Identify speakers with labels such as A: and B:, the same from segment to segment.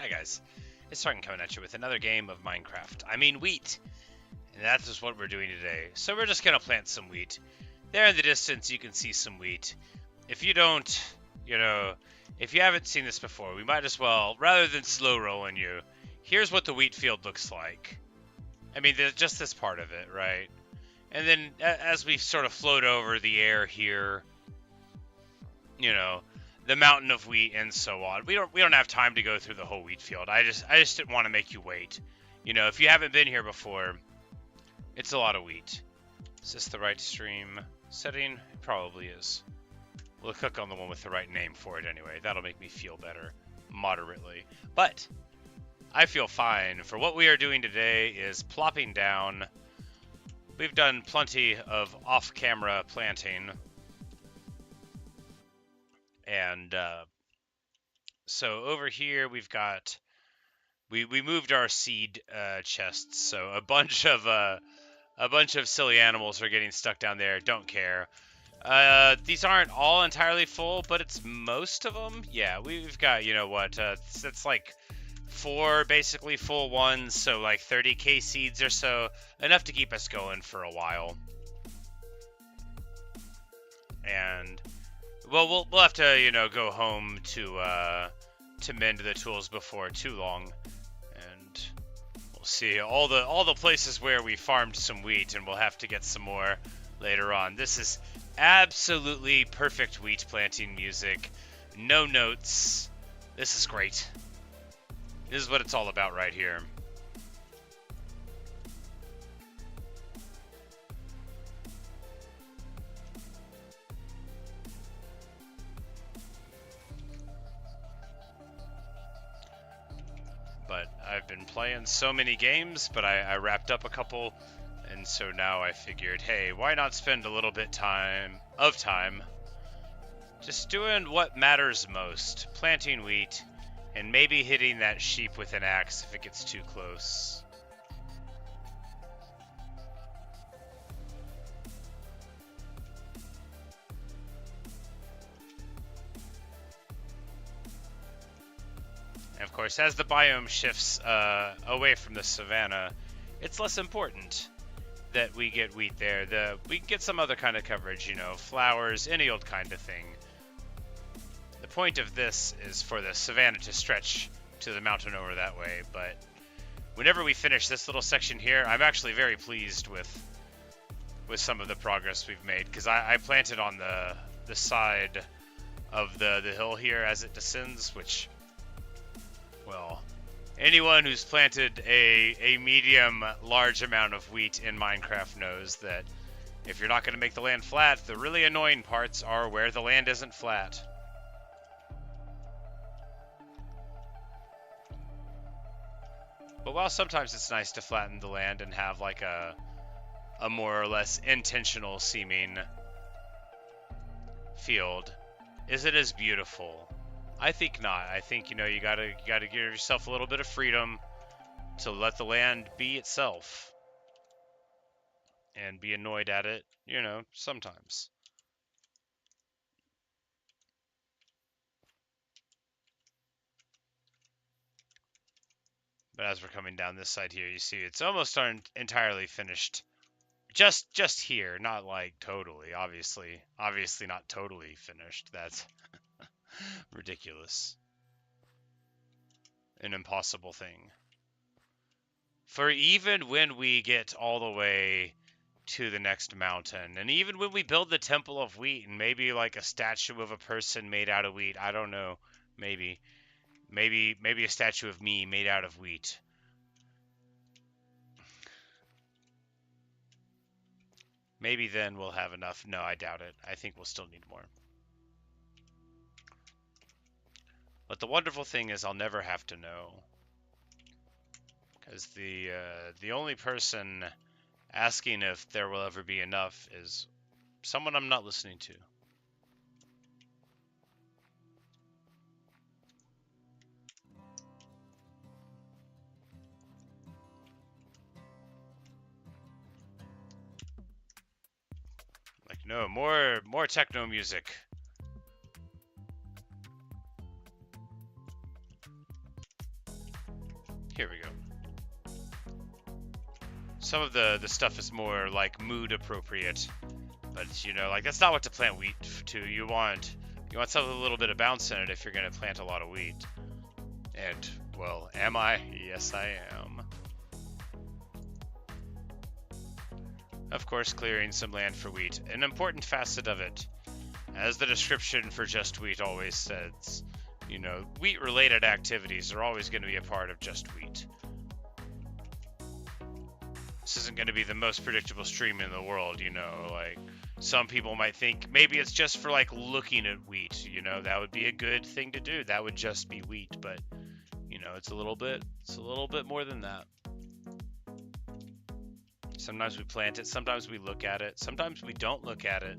A: Hi guys, it's Tarkin coming at you with another game of Minecraft. I mean wheat, and that's just what we're doing today. So we're just gonna plant some wheat. There in the distance you can see some wheat. If you don't, if you haven't seen this before, we might as well, rather than slow rolling you, here's what the wheat field looks like. I mean, there's just this part of it, right? And then as we sort of float over the air here, the mountain of wheat and so on. We don't have time to go through the whole wheat field. I just didn't want to make you wait. If you haven't been here before, it's a lot of wheat. Is this the right stream setting? It probably is. We'll click on the one with the right name for it anyway. That'll make me feel better, moderately. But I feel fine. For what we are doing today is plopping down. We've done plenty of off-camera planting. And so over here we've got we moved our seed chests, so a bunch of silly animals are getting stuck down there. Don't care. These aren't all entirely full, but it's most of them. Yeah, we've got it's like 4 basically full ones, so like 30k seeds or so, enough to keep us going for a while. And well, we'll have to, go home to mend the tools before too long, and we'll see all the places where we farmed some wheat, and we'll have to get some more later on. This is absolutely perfect wheat planting music. No notes. This is great. This is what it's all about right here. But I've been playing so many games, but I wrapped up a couple, and so now I figured, hey, why not spend a little bit of time just doing what matters most, planting wheat, and maybe hitting that sheep with an axe if it gets too close. And of course, as the biome shifts away from the savanna, it's less important that we get wheat there. We can get some other kind of coverage, flowers, any old kind of thing. The point of this is for the savanna to stretch to the mountain over that way, but whenever we finish this little section here, I'm actually very pleased with some of the progress we've made, because I planted on the side of the hill here as it descends, which, well, anyone who's planted a medium large amount of wheat in Minecraft knows that if you're not going to make the land flat, the really annoying parts are where the land isn't flat. But while sometimes it's nice to flatten the land and have like a more or less intentional seeming field, is it as beautiful? I think not. I think, you gotta give yourself a little bit of freedom to let the land be itself and be annoyed at it, sometimes. But as we're coming down this side here, you see it's almost entirely finished. Just here, not like totally, obviously not totally finished. That's ridiculous. An impossible thing. For even when we get all the way to the next mountain, and even when we build the Temple of Wheat, and maybe like a statue of a person made out of wheat, I don't know, maybe a statue of me made out of wheat. Maybe then we'll have enough. No, I doubt it. I think we'll still need more. But the wonderful thing is I'll never have to know. Because the only person asking if there will ever be enough is someone I'm not listening to. Like, no, more techno music. Here we go. Some of the stuff is more like mood appropriate, but you know, like that's not what to plant wheat to. You want something with a little bit of bounce in it if you're gonna plant a lot of wheat. And well, am I? Yes, I am. Of course, clearing some land for wheat, an important facet of it. As the description for Just Wheat always says, you know, wheat-related activities are always going to be a part of Just Wheat. This isn't going to be the most predictable stream in the world, you know, like, some people might think maybe it's just for, like, looking at wheat, you know, that would be a good thing to do, that would just be wheat, but, you know, it's a little bit more than that. Sometimes we plant it, sometimes we look at it, sometimes we don't look at it.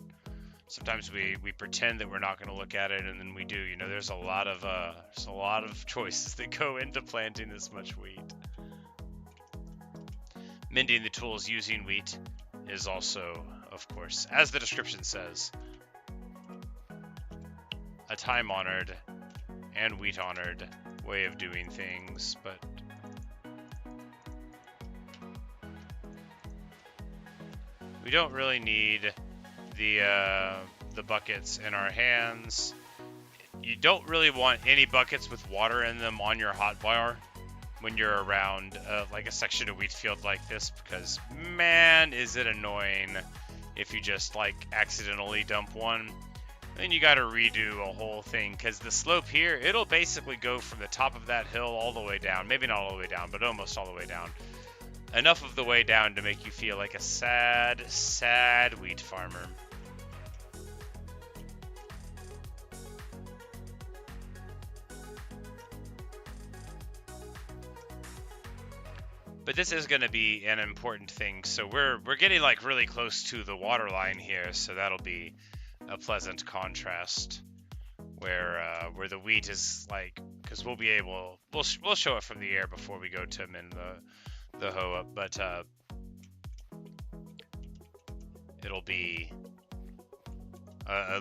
A: Sometimes we pretend that we're not going to look at it, and then we do. You know, there's a lot of choices that go into planting this much wheat. Mending the tools using wheat is also, of course, as the description says, a time-honored and wheat-honored way of doing things, but we don't really need the buckets in our hands. You don't really want any buckets with water in them on your hotbar when you're around like a section of wheat field like this, because man, is it annoying if you just like accidentally dump one. Then you got to redo a whole thing, because the slope here, it'll basically go from the top of that hill all the way down. Maybe not all the way down, but almost all the way down. Enough of the way down to make you feel like a sad, sad wheat farmer. But this is going to be an important thing, so we're getting like really close to the water line here, so that'll be a pleasant contrast where the wheat is like, because we'll show it from the air before we go to mend the hoe up, but it'll be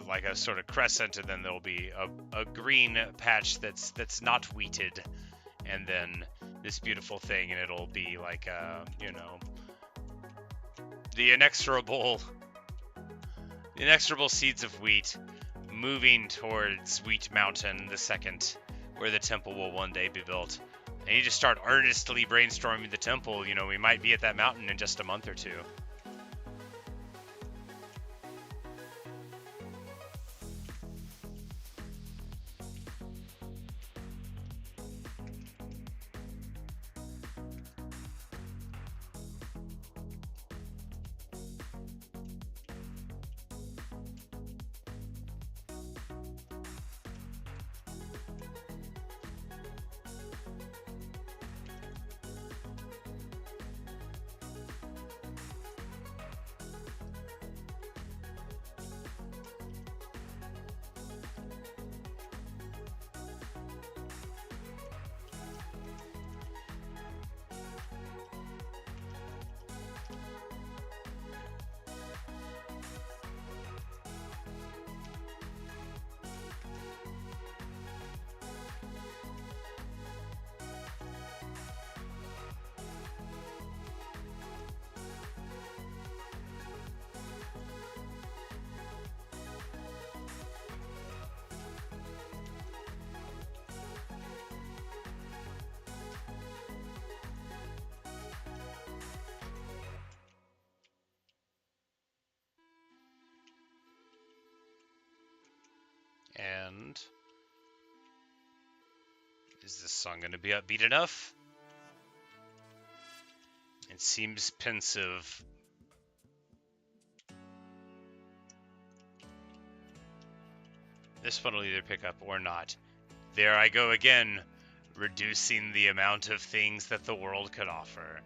A: like a sort of crescent, and then there'll be a green patch that's not wheated, and then this beautiful thing, and it'll be like you know, the inexorable seeds of wheat moving towards Wheat Mountain the second, where the temple will one day be built. And you just start earnestly brainstorming the temple. You know, we might be at that mountain in just a month or two. And is this song going to be upbeat enough? It seems pensive. This one will either pick up or not. There I go again, reducing the amount of things that the world could offer.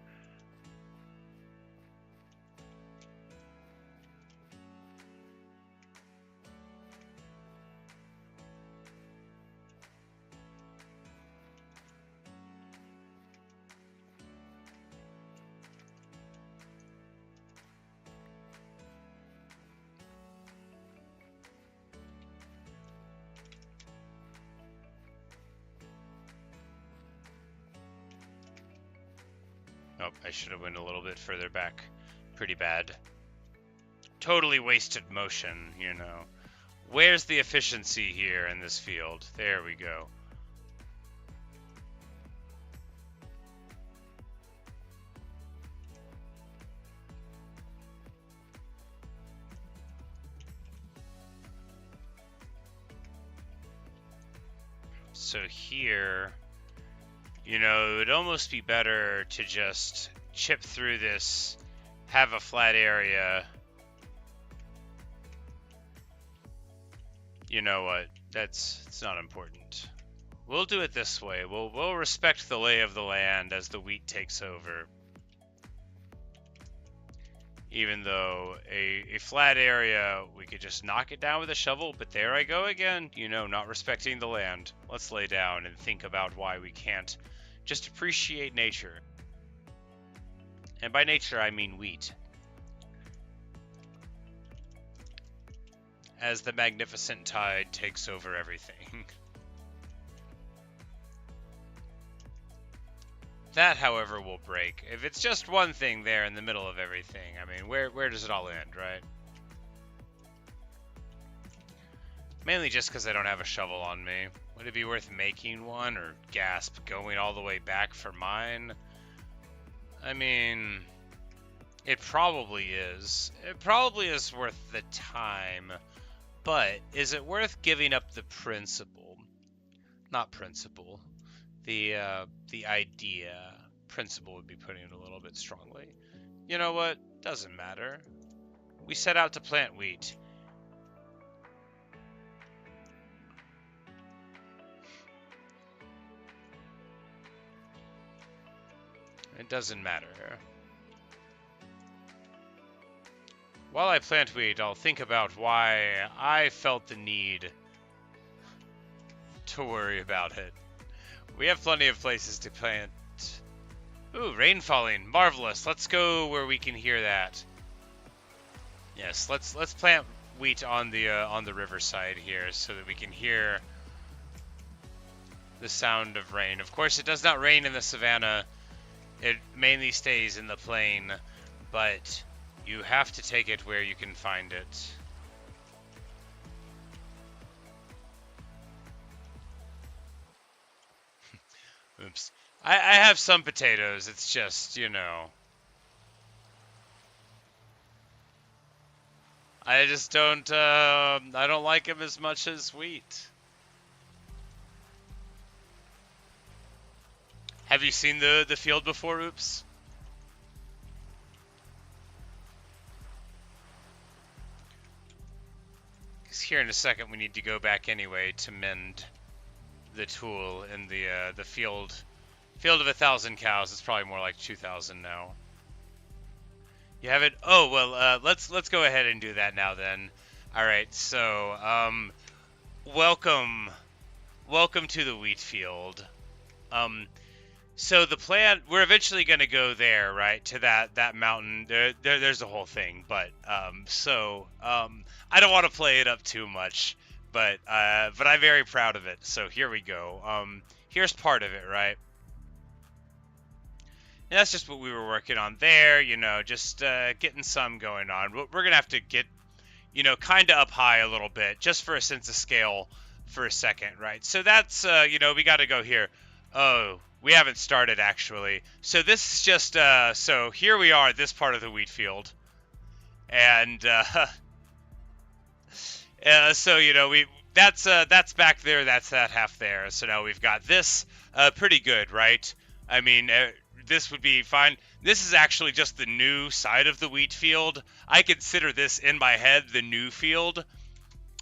A: Nope, I should have went a little bit further back. Pretty bad. Totally wasted motion, you know. Where's the efficiency here in this field? There we go. So here, you know, it would almost be better to just chip through this, have a flat area. You know what? It's not important. We'll do it this way. We'll respect the lay of the land as the wheat takes over. Even though a flat area, we could just knock it down with a shovel, but there I go again, you know, not respecting the land. Let's lay down and think about why we can't just appreciate nature. And by nature, I mean wheat. As the magnificent tide takes over everything. That, however, will break. If it's just one thing there in the middle of everything, I mean, where does it all end, right? Mainly just because I don't have a shovel on me. Would it be worth making one, or gasp, going all the way back for mine? I mean, it probably is. It probably is worth the time, but is it worth giving up the principle? Not principle. The idea. Principle would be putting it a little bit strongly. You know what? Doesn't matter. We set out to plant wheat. It doesn't matter. While I plant wheat, I'll think about why I felt the need to worry about it. We have plenty of places to plant. Ooh, rain falling. Marvelous. Let's go where we can hear that. Yes, let's plant wheat on the riverside here so that we can hear the sound of rain. Of course, it does not rain in the savannah. It mainly stays in the plain, but you have to take it where you can find it. Oops. I have some potatoes. It's just, you know. I just don't, I don't like them as much as wheat. Have you seen the field before, Oops? Because here in a second we need to go back anyway to mend the tool in the field of 1,000 cows. It's probably more like 2,000 now. You have it? Oh well. Let's go ahead and do that now then. All right. So welcome to the wheat field. So the plan, we're eventually going to go there, right, to that mountain. There's a whole thing, but I don't want to play it up too much, but I'm very proud of it. So here we go. Here's part of it, right? And that's just what we were working on there, you know, just getting some going on. We're going to have to get, you know, kind of up high a little bit, just for a sense of scale for a second, right? So that's, you know, we got to go here. Oh, we haven't started, actually. So this is just, so here we are, this part of the wheat field. And, so, you know, that's back there, that's that half there. So now we've got this, pretty good, right? I mean, this would be fine. This is actually just the new side of the wheat field. I consider this in my head the new field.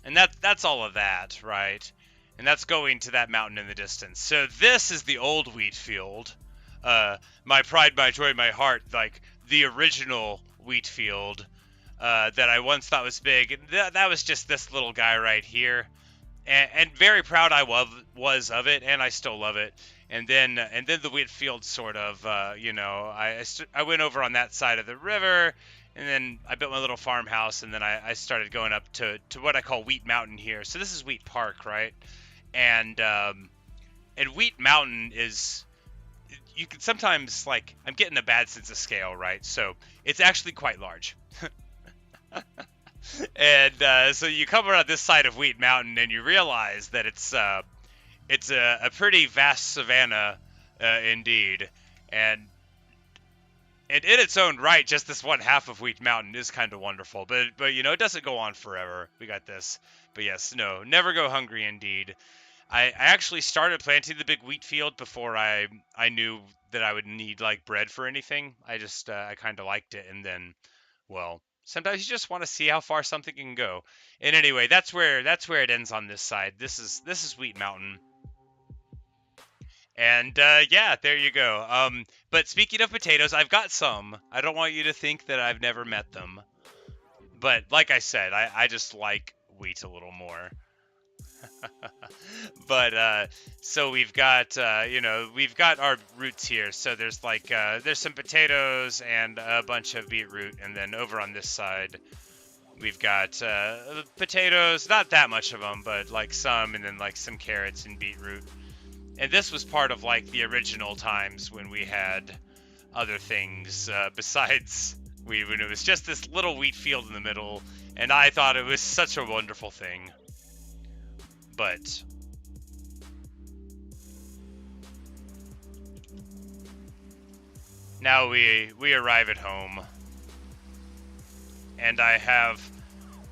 A: And that's all of that, right? And that's going to that mountain in the distance. So this is the old wheat field. My pride, my joy, my heart, like the original wheat field that I once thought was big. And that was just this little guy right here. And very proud I was of it, and I still love it. And then the wheat field sort of, you know, I went over on that side of the river, and then I built my little farmhouse, and then I started going up to what I call Wheat Mountain here. So this is Wheat Park, right? And Wheat Mountain is, you can sometimes, like, I'm getting a bad sense of scale, right? So it's actually quite large. And so you come around this side of Wheat Mountain and you realize that it's a pretty vast savanna indeed. And in its own right, just this one half of Wheat Mountain is kind of wonderful. But you know, it doesn't go on forever. We got this. But yes, no, never go hungry indeed. I actually started planting the big wheat field before I knew that I would need like bread for anything. I kind of liked it, and then, well, sometimes you just want to see how far something can go. And anyway, that's where it ends on this side. This is Wheat Mountain. And yeah, there you go. But speaking of potatoes, I've got some. I don't want you to think that I've never met them. But like I said, I just like wheat a little more. But so we've got we've got our roots here. So there's like there's some potatoes and a bunch of beetroot, and then over on this side we've got potatoes, not that much of them, but like some, and then like some carrots and beetroot. And this was part of like the original times when we had other things besides when it was just this little wheat field in the middle, and I thought it was such a wonderful thing. But now we arrive at home, and I have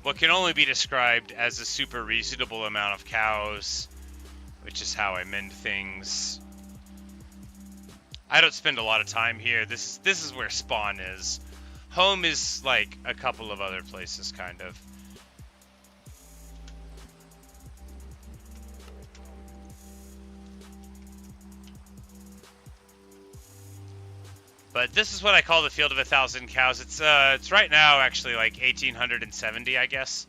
A: what can only be described as a super reasonable amount of cows, which is how I mend things. I don't spend a lot of time here. This is where spawn is. Home is like a couple of other places, kind of. But this is what I call the Field of 1,000 Cows. It's right now actually like 1,870, I guess.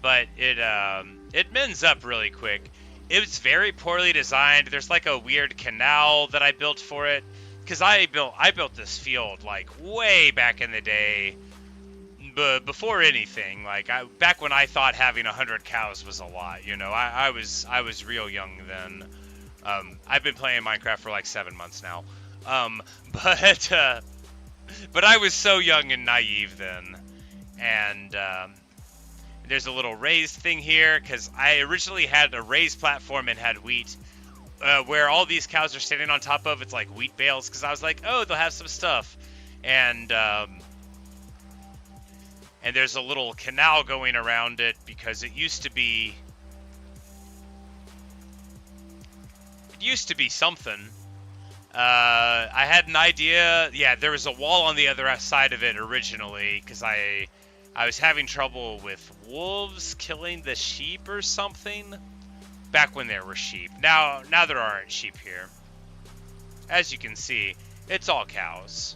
A: But it mends up really quick. It's very poorly designed. There's like a weird canal that I built for it, because I built this field like way back in the day, before anything. Like back when I thought having 100 cows was a lot. You know, I was real young then. I've been playing Minecraft for like 7 months now. But I was so young and naive then, and there's a little raised thing here because I originally had a raised platform and had wheat, where all these cows are standing on top of. It's like wheat bales, because I was like, oh, they'll have some stuff, and there's a little canal going around it because it used to be something. I had an idea. Yeah, there was a wall on the other side of it originally, because I was having trouble with wolves killing the sheep or something back when there were sheep. Now there aren't sheep here. As you can see, it's all cows.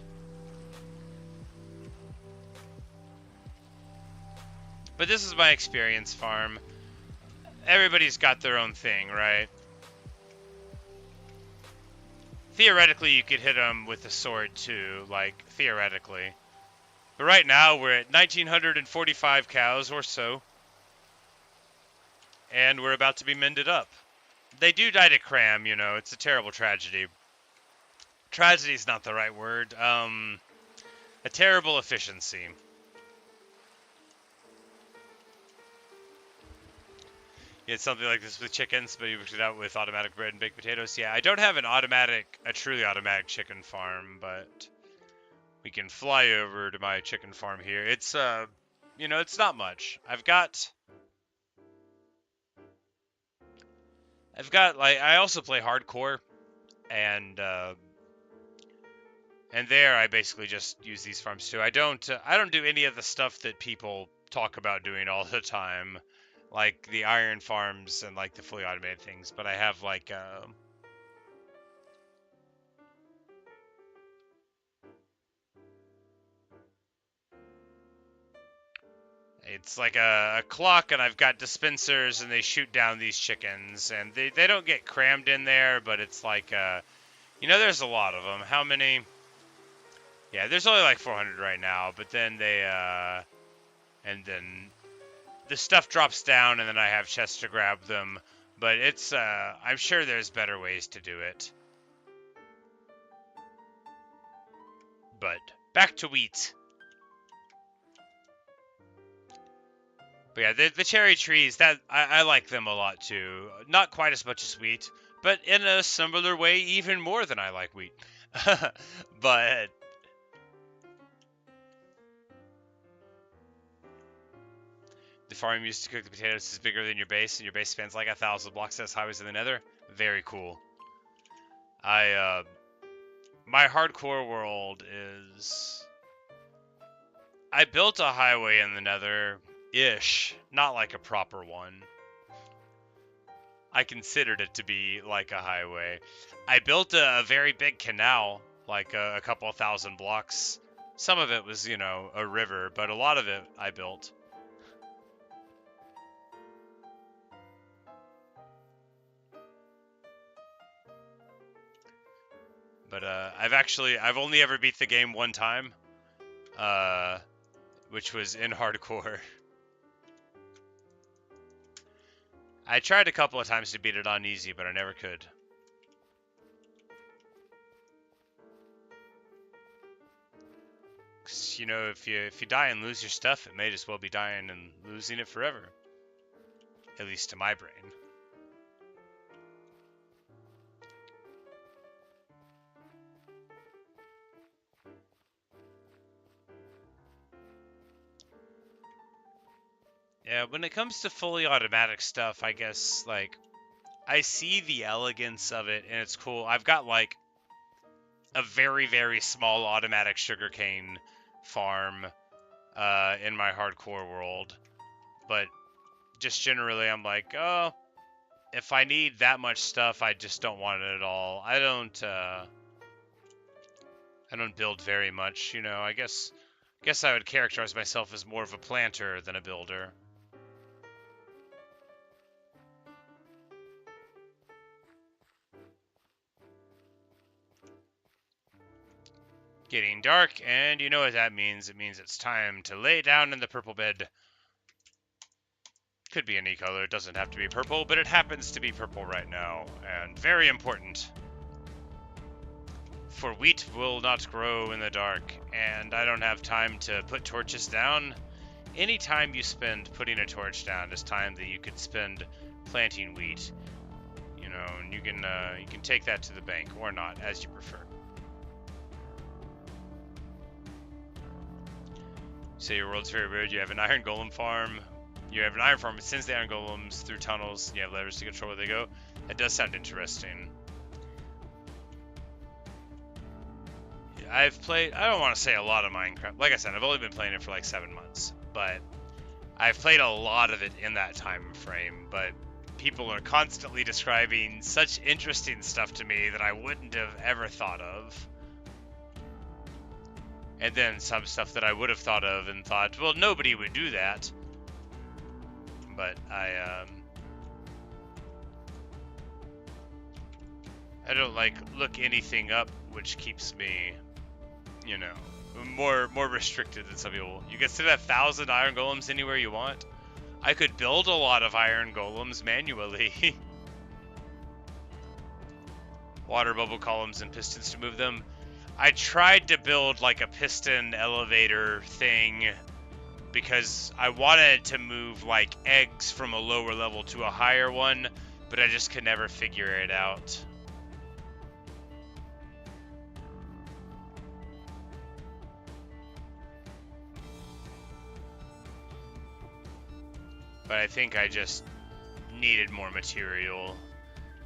A: But this is my experience farm. Everybody's got their own thing, right? Theoretically, you could hit them with a sword too, like, theoretically. But right now, we're at 1,945 cows or so. And we're about to be mended up. They do die to cram, you know, it's a terrible tragedy. Tragedy's not the right word. A terrible efficiency. It's something like this with chickens, but you worked it out with automatic bread and baked potatoes. Yeah, I don't have a truly automatic chicken farm, but we can fly over to my chicken farm here. It's, you know, it's not much. I've got, like, I also play hardcore, and there I basically just use these farms too. I don't do any of the stuff that people talk about doing all the time, like the iron farms and like the fully automated things, but I have like it's like a clock, and I've got dispensers, and they shoot down these chickens, and they don't get crammed in there, but it's like you know, there's a lot of them. How many? Yeah, there's only like 400 right now, but then and then the stuff drops down, and then I have chests to grab them. But it's, I'm sure there's better ways to do it. But back to wheat. But yeah, the cherry trees, that I like them a lot too. Not quite as much as wheat, but in a similar way, even more than I like wheat. But the farm used to cook the potatoes is bigger than your base, and your base spans like 1,000 blocks as highways in the Nether. Very cool. My hardcore world is, I built a highway in the Nether-ish, not like a proper one. I considered it to be like a highway. I built a very big canal, like a couple thousand blocks. Some of it was, you know, a river, but a lot of it I built. But I've only ever beat the game one time, which was in hardcore. I tried a couple of times to beat it on easy, but I never could. You know, if you die and lose your stuff, it may as well be dying and losing it forever. At least to my brain. Yeah, when it comes to fully automatic stuff, I guess, like, I see the elegance of it, and it's cool. I've got, like, a very, very small automatic sugarcane farm in my hardcore world. But just generally, I'm like, oh, if I need that much stuff, I just don't want it at all. I don't build very much, you know. I guess I would characterize myself as more of a planter than a builder. Getting dark, and you know what that means. It means it's time to lay down in the purple bed. Could be any color, it doesn't have to be purple, but it happens to be purple right now, and very important. For wheat will not grow in the dark, and I don't have time to put torches down. Any time you spend putting a torch down is time that you could spend planting wheat. You know, and you can take that to the bank, or not, as you prefer. Say your world's very weird. You have an iron golem farm. You have an iron farm that sends the iron golems through tunnels. You have levers to control where they go. That does sound interesting. I've played, I don't want to say a lot of Minecraft. Like I said, I've only been playing it for like 7 months. But I've played a lot of it in that time frame. But people are constantly describing such interesting stuff to me that I wouldn't have ever thought of. And then some stuff that I would have thought of and thought, well, nobody would do that. But I don't like look anything up, which keeps me, you know, more restricted than some people. You can set 1,000 iron golems anywhere you want. I could build a lot of iron golems manually. Water bubble columns and pistons to move them. I tried to build like a piston elevator thing because I wanted to move like eggs from a lower level to a higher one, but I just could never figure it out. But I think I just needed more material.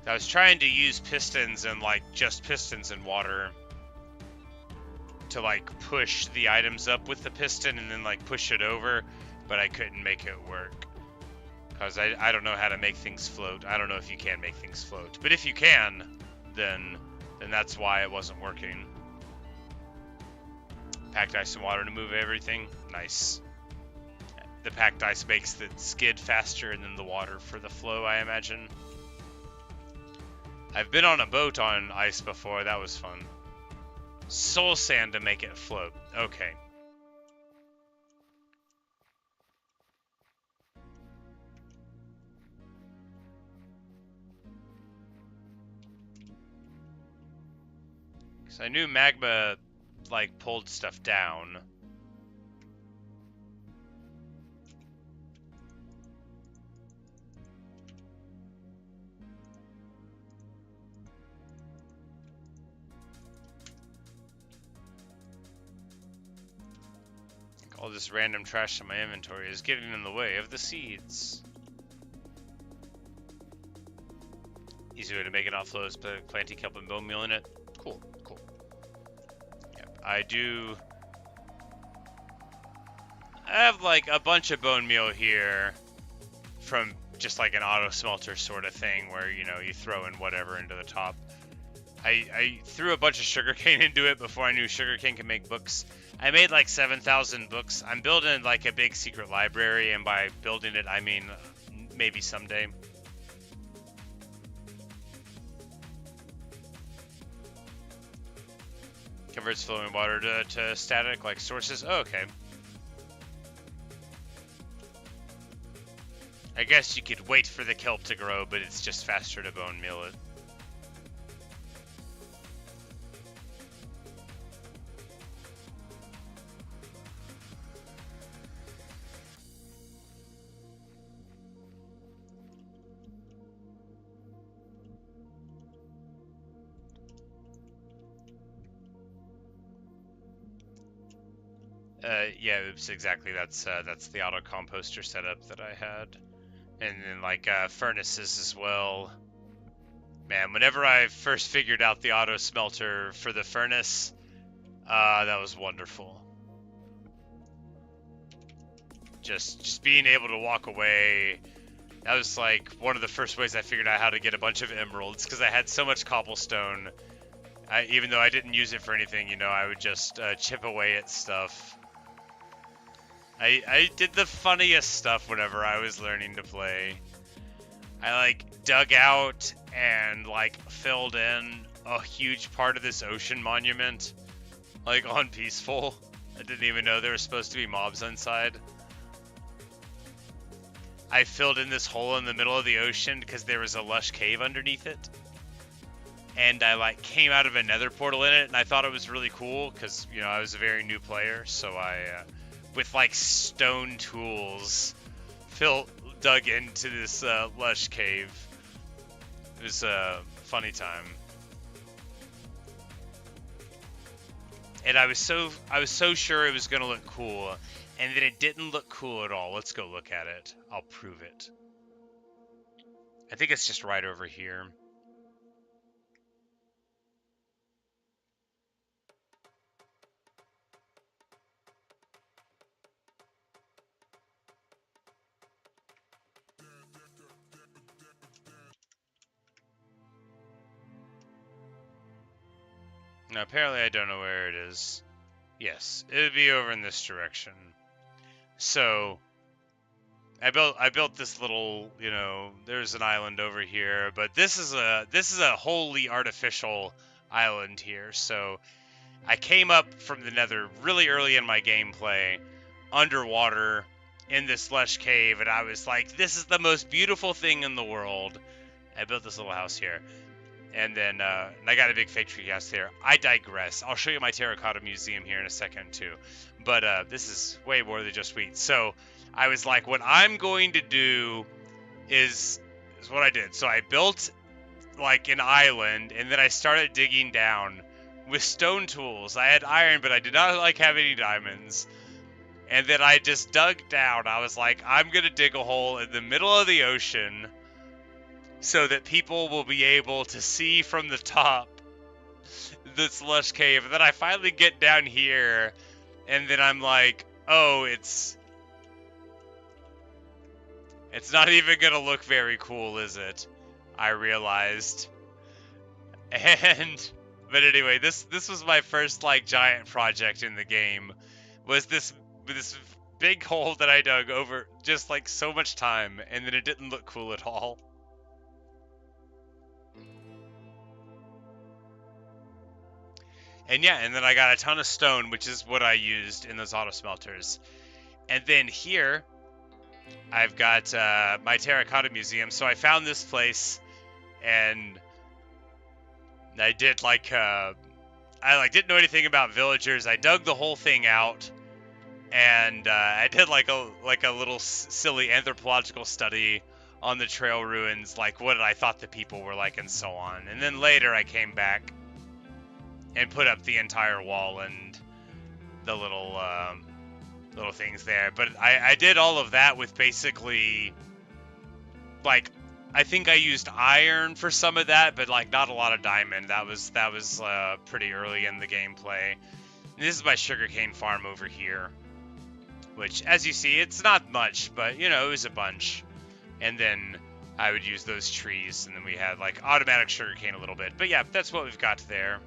A: I was trying to use pistons and like just pistons and water to like push the items up with the piston and then like push it over, but I couldn't make it work because I don't know how to make things float. I don't know if you can make things float, but if you can, then that's why it wasn't working. Packed ice and water to move everything. Nice. The packed ice makes the skid faster than the water for the flow, I imagine. I've been on a boat on ice before. That was fun. Soul sand to make it float. Okay. Because I knew magma like pulled stuff down. All this random trash in my inventory is getting in the way of the seeds. Easy way to make it offload, but planting kelp and bone meal in it. Cool, cool. Yep, I have like a bunch of bone meal here from just like an auto smelter sort of thing where, you know, you throw in whatever into the top. I threw a bunch of sugarcane into it before I knew sugarcane could make books. I made like 7,000 books. I'm building like a big secret library, and by building it, I mean maybe someday. Converts flowing water to static like sources. Oh, okay. I guess you could wait for the kelp to grow, but it's just faster to bone meal it. Yeah, oops, exactly. That's the auto composter setup that I had, and then like furnaces as well. Man, whenever I first figured out the auto smelter for the furnace, that was wonderful. Just being able to walk away. That was like one of the first ways I figured out how to get a bunch of emeralds, because I had so much cobblestone. Even though I didn't use it for anything, you know, I would just chip away at stuff. I did the funniest stuff whenever I was learning to play. I like dug out and like filled in a huge part of this ocean monument, like on peaceful. I didn't even know there were supposed to be mobs inside. I filled in this hole in the middle of the ocean because there was a lush cave underneath it. And I like came out of a nether portal in it, and I thought it was really cool because, you know, I was a very new player, so I with like stone tools dug into this lush cave. It was a funny time. And I was so sure it was gonna look cool, and then it didn't look cool at all. Let's go look at it. I'll prove it. I think it's just right over here. Now, apparently I don't know where it is. Yes, it would be over in this direction. So, I built this little, you know, there's an island over here, but this is a wholly artificial island here. So, I came up from the nether really early in my gameplay, underwater, in this lush cave, and I was like, this is the most beautiful thing in the world. I built this little house here. And then I got a big fake tree house there. I digress. I'll show you my terracotta museum here in a second too. But this is way more than just wheat. So I was like, what I'm going to do is what I did. So I built like an island, and then I started digging down with stone tools. I had iron, but I did not like have any diamonds. And then I just dug down. I was like, I'm going to dig a hole in the middle of the ocean, so that people will be able to see from the top this lush cave. And then I finally get down here, and then I'm like, oh, it's not even gonna look very cool, is it? I realized. But anyway, this was my first like giant project in the game. Was this big hole that I dug over just like so much time, and then it didn't look cool at all. And yeah, and then I got a ton of stone, which is what I used in those auto smelters. And then here, I've got my terracotta museum. So I found this place, and I did like I like didn't know anything about villagers. I dug the whole thing out, and I did like a little silly anthropological study on the trail ruins, like what I thought the people were like, and so on. And then later I came back and put up the entire wall and the little things there. But I did all of that with basically, like, I think I used iron for some of that, but like not a lot of diamond. That was pretty early in the gameplay. And this is my sugarcane farm over here, which, as you see, it's not much, but you know, it was a bunch. And then I would use those trees, and then we had like automatic sugarcane a little bit. But yeah, that's what we've got there.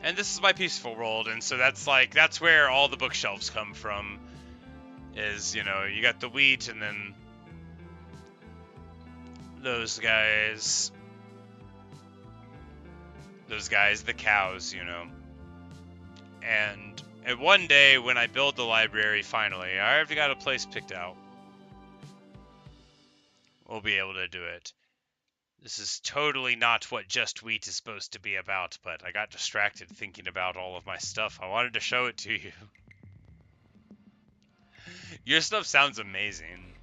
A: And this is my peaceful world, and so that's where all the bookshelves come from. Is, you know, you got the wheat, and then those guys, the cows, you know. And one day when I build the library, finally, I already got a place picked out. We'll be able to do it. This is totally not what Just Wheat is supposed to be about, but I got distracted thinking about all of my stuff. I wanted to show it to you. Your stuff sounds amazing.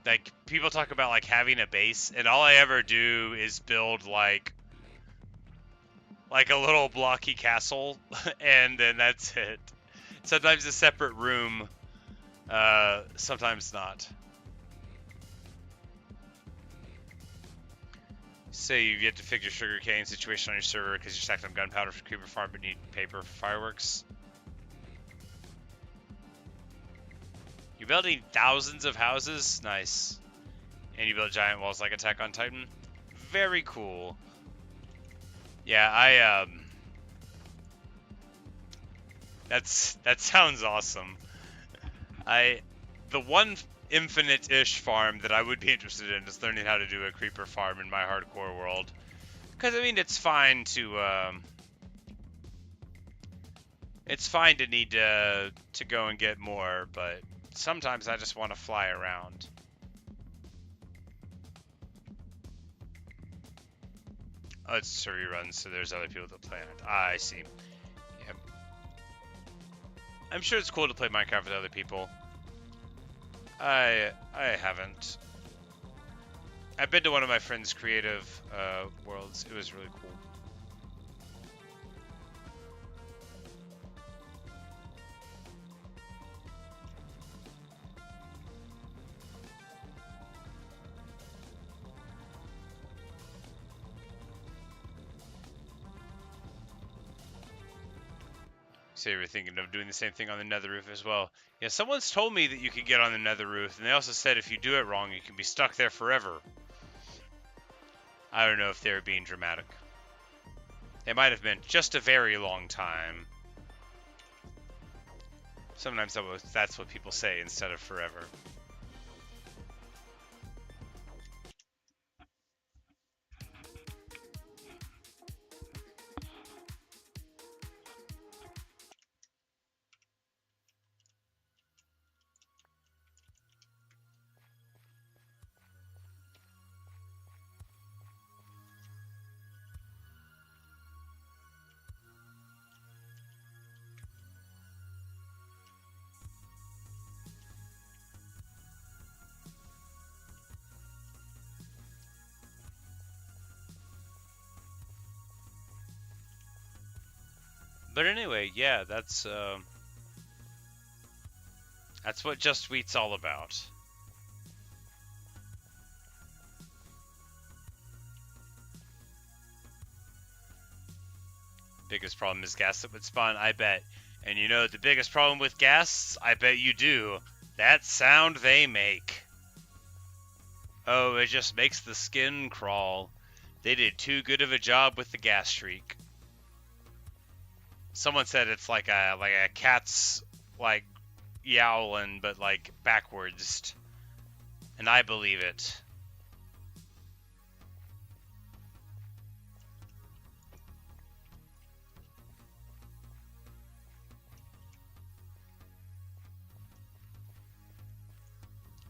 A: Like, people talk about, like, having a base, and all I ever do is build, like a little blocky castle, and then that's it. Sometimes a separate room, sometimes not. Say you get to fix your sugarcane situation on your server because you're stacked on gunpowder for creeper farm but need paper for fireworks. You're building thousands of houses? Nice. And you build giant walls like Attack on Titan? Very cool. Yeah, that sounds awesome. The one infinite-ish farm that I would be interested in is learning how to do a creeper farm in my hardcore world. Because, I mean, it's fine to need to go and get more, but sometimes I just want to fly around. Oh, it's server runs, so there's other people that play on it. Ah, I see. Yep. I'm sure it's cool to play Minecraft with other people. I haven't. I've been to one of my friend's creative worlds. It was really cool. So you were thinking of doing the same thing on the nether roof as well. Yeah, someone's told me that you could get on the nether roof, and they also said if you do it wrong, you can be stuck there forever. I don't know if they were being dramatic. It might have meant just a very long time. Sometimes that's what people say instead of forever. But anyway, yeah, that's what Just Wheat's all about. Biggest problem is gas that would spawn, I bet. And you know the biggest problem with gas? I bet you do. That sound they make. Oh, it just makes the skin crawl. They did too good of a job with the gas streak. Someone said it's like a cat's like yowling, but like backwards. And I believe it.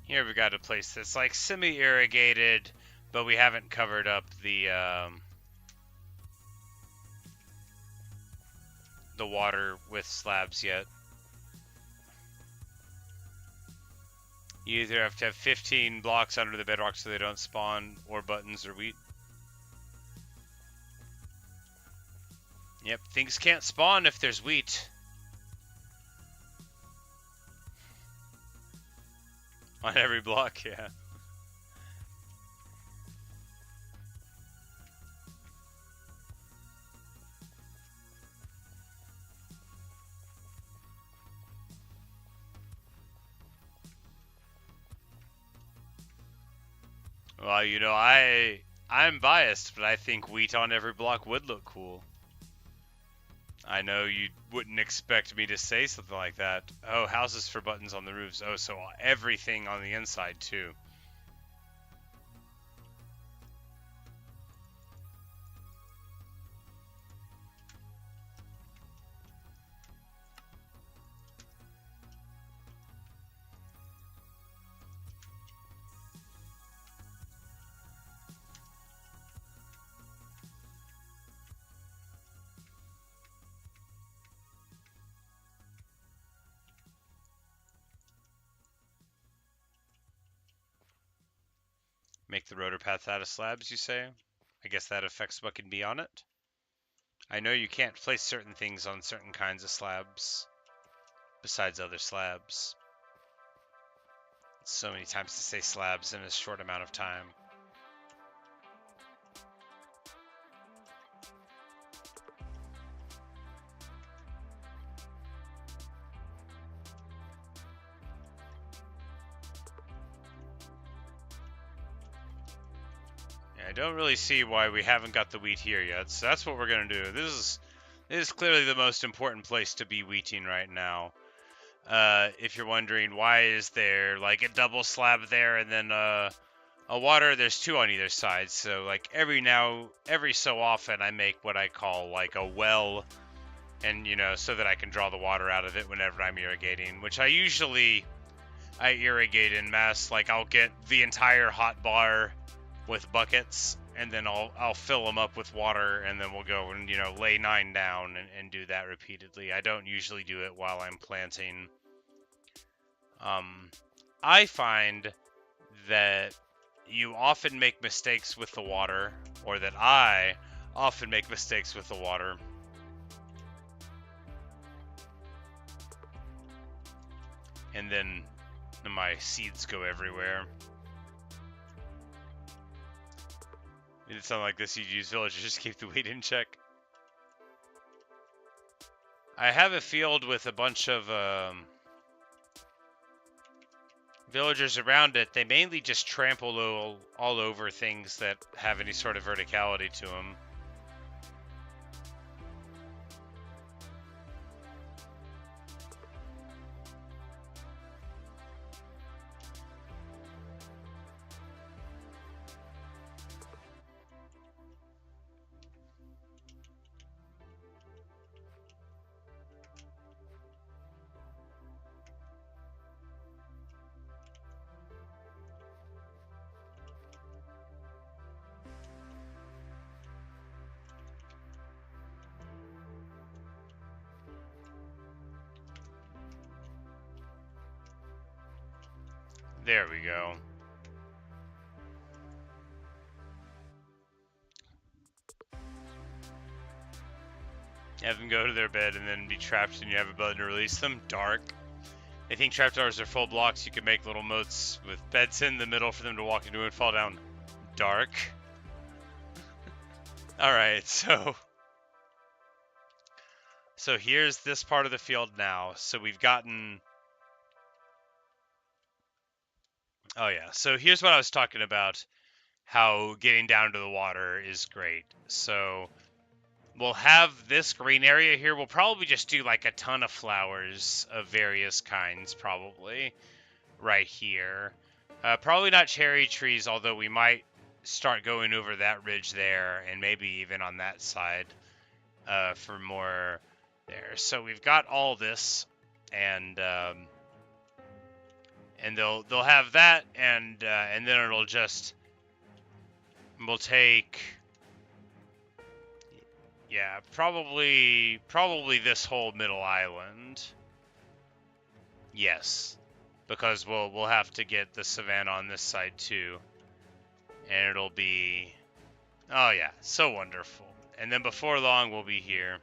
A: Here we got a place that's like semi-irrigated, but we haven't covered up the water with slabs yet. You either have to have 15 blocks under the bedrock so they don't spawn, or buttons or wheat. Yep, things can't spawn if there's wheat. On every block, yeah. Well, you know, I'm biased, but I think wheat on every block would look cool. I know you wouldn't expect me to say something like that. Oh, houses for buttons on the roofs. Oh, so everything on the inside too. Make the rotor path out of slabs, you say? I guess that affects what can be on it. I know you can't place certain things on certain kinds of slabs, besides other slabs. So many times to say slabs in a short amount of time. I don't really see why we haven't got the wheat here yet, so that's what we're going to do. This is clearly the most important place to be wheating right now. If you're wondering, why is there like a double slab there and then a water, there's two on either side. So like every so often I make what I call like a well, and you know, so that I can draw the water out of it whenever I'm irrigating, which I irrigate in mass. Like I'll get the entire hot bar with buckets, and then I'll fill them up with water, and then we'll go and, you know, lay 9 down and do that repeatedly. I don't usually do it while I'm planting. I find that you often make mistakes with the water, or that I often make mistakes with the water. And then my seeds go everywhere. It sounds like this. You use villagers just keep the wheat in check. I have a field with a bunch of villagers around it. They mainly just trample all over things that have any sort of verticality to them. There we go. Have them go to their bed and then be trapped, and you have a button to release them. Dark. They think trapdoors are full blocks. You can make little moats with beds in the middle for them to walk into and fall down. Dark. Alright, so here's this part of the field now. So we've gotten... Oh yeah, so here's what I was talking about. How getting down to the water is great. So we'll have this green area here. We'll probably just do like a ton of flowers of various kinds, probably, right here. Probably not cherry trees, although we might start going over that ridge there, and maybe even on that side for more there. So we've got all this, and and they'll have that, and then it'll just we'll take, yeah, probably this whole middle island. Yes, because we'll have to get the savannah on this side too, and it'll be, oh yeah, so wonderful. And then before long we'll be here.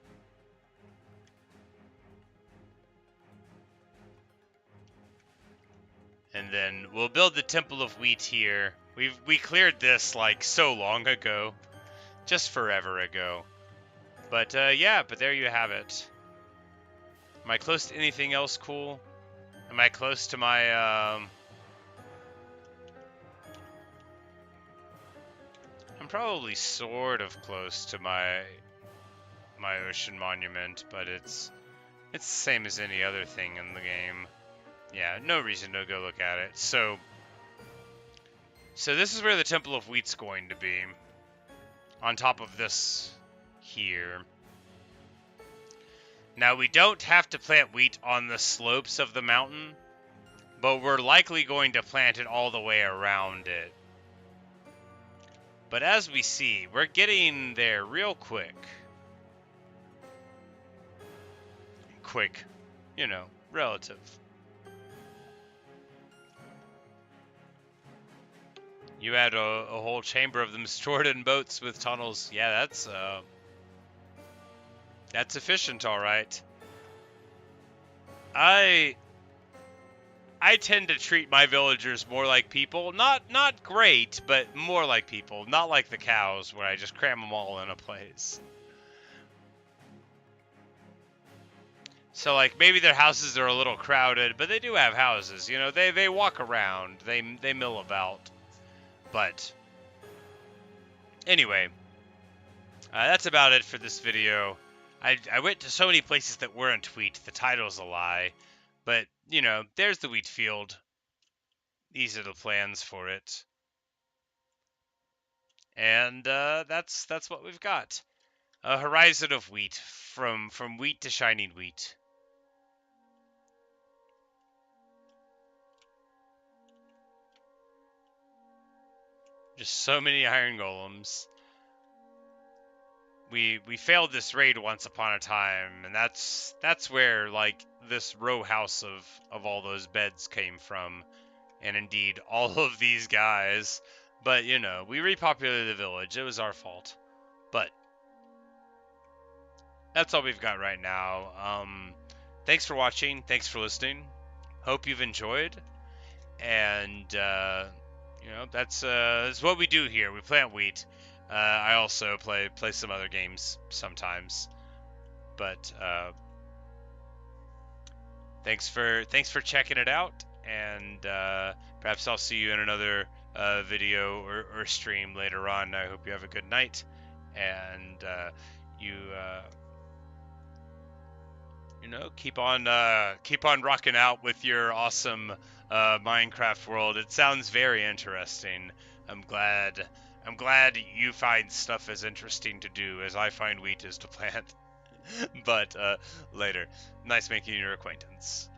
A: And then we'll build the Temple of Wheat here. We cleared this like so long ago, just forever ago. But yeah, but there you have it. Am I close to anything else cool? Am I close to my I'm probably sort of close to my ocean monument, but it's the same as any other thing in the game. Yeah, no reason to go look at it. So this is where the Temple of Wheat's going to be. On top of this here. Now, we don't have to plant wheat on the slopes of the mountain, but we're likely going to plant it all the way around it. But as we see, we're getting there real quick. Quick, you know, relative. You had a whole chamber of them stored in boats with tunnels. Yeah, that's efficient, all right. I tend to treat my villagers more like people. Not great, but more like people. Not like the cows, where I just cram them all in a place. So, like, maybe their houses are a little crowded, but they do have houses. You know, they walk around. They mill about. But anyway, that's about it for this video. I went to so many places that weren't wheat. The title's a lie. But, you know, there's the wheat field. These are the plans for it. And that's what we've got. A horizon of wheat, from wheat to shining wheat. Just so many iron golems. We failed this raid once upon a time, and that's where, like, this row house of all those beds came from, and indeed all of these guys. But, you know, we repopulated the village. It was our fault. But that's all we've got right now. Thanks for watching. Thanks for listening. Hope you've enjoyed. And you know, that's what we do here. We plant wheat. I also play some other games sometimes. But thanks for checking it out, and perhaps I'll see you in another video or stream later on. I hope you have a good night, and you know, keep on rocking out with your awesome Minecraft world. It sounds very interesting. I'm glad you find stuff as interesting to do as I find wheat is to plant. But later. Nice making your acquaintance.